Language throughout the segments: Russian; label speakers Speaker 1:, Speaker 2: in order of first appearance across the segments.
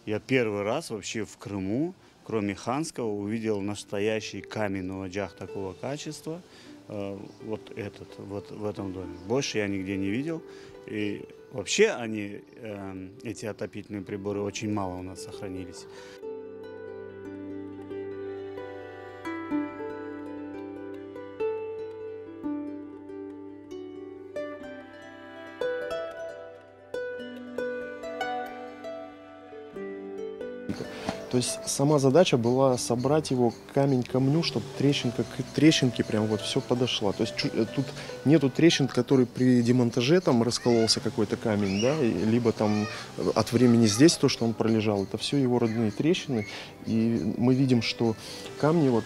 Speaker 1: Я первый раз вообще в Крыму, кроме ханского, увидел настоящий каменный оджах такого качества. Вот этот, вот в этом доме. Больше я нигде не видел. И вообще они, эти отопительные приборы, очень мало у нас сохранились.
Speaker 2: То есть сама задача была собрать его камень к камню, чтобы трещинка к трещинке прям вот все подошла. То есть тут нету трещин, которые при демонтаже там раскололся какой-то камень, да, либо там от времени здесь то, что он пролежал, это все его родные трещины. И мы видим, что камни вот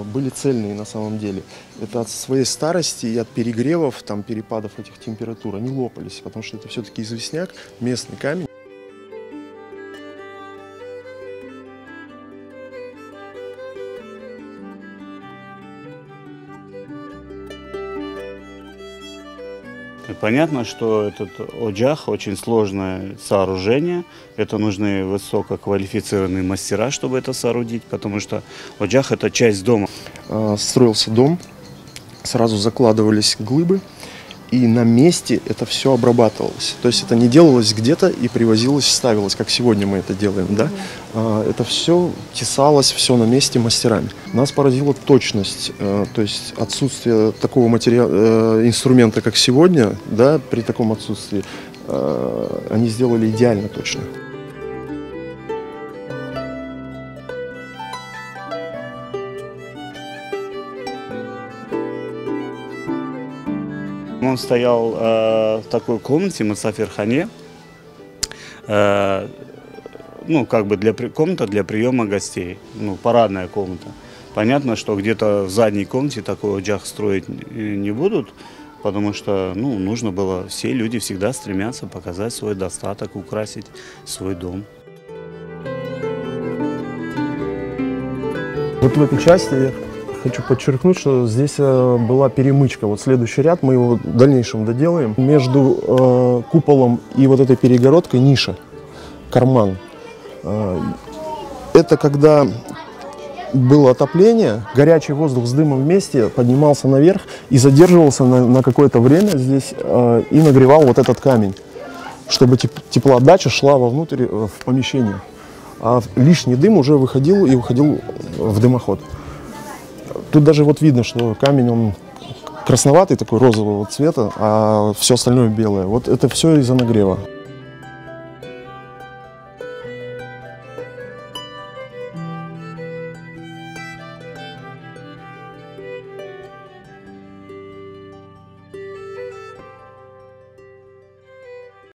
Speaker 2: были цельные на самом деле. Это от своей старости и от перегревов, там перепадов этих температур, они лопались, потому что это все-таки известняк, местный камень.
Speaker 1: Понятно, что этот оджах очень сложное сооружение. Это нужны высококвалифицированные мастера, чтобы это соорудить, потому что оджах – это часть дома.
Speaker 2: Строился дом, сразу закладывались глыбы, и на месте это все обрабатывалось. То есть это не делалось где-то и привозилось, ставилось, как сегодня мы это делаем, да? Это все тесалось, все на месте мастерами. Нас поразила точность, то есть отсутствие такого инструмента, как сегодня, да, при таком отсутствии, они сделали идеально точно.
Speaker 1: Он стоял в такой комнате, Мусафирхане, ну, как бы комната для приема гостей, ну, парадная комната. Понятно, что где-то в задней комнате такой оджах строить не будут, потому что, ну, нужно было, все люди всегда стремятся показать свой достаток, украсить свой дом.
Speaker 2: Вот в этой части хочу подчеркнуть, что здесь была перемычка. Вот следующий ряд, мы его в дальнейшем доделаем. Между куполом и вот этой перегородкой ниша, карман. Это когда было отопление, горячий воздух с дымом вместе поднимался наверх и задерживался на какое-то время здесь и нагревал вот этот камень, чтобы теплоотдача шла вовнутрь в помещение. А лишний дым уже выходил в дымоход. Тут даже вот видно, что камень, он красноватый, такой розового цвета, а все остальное белое. Вот это все из-за нагрева.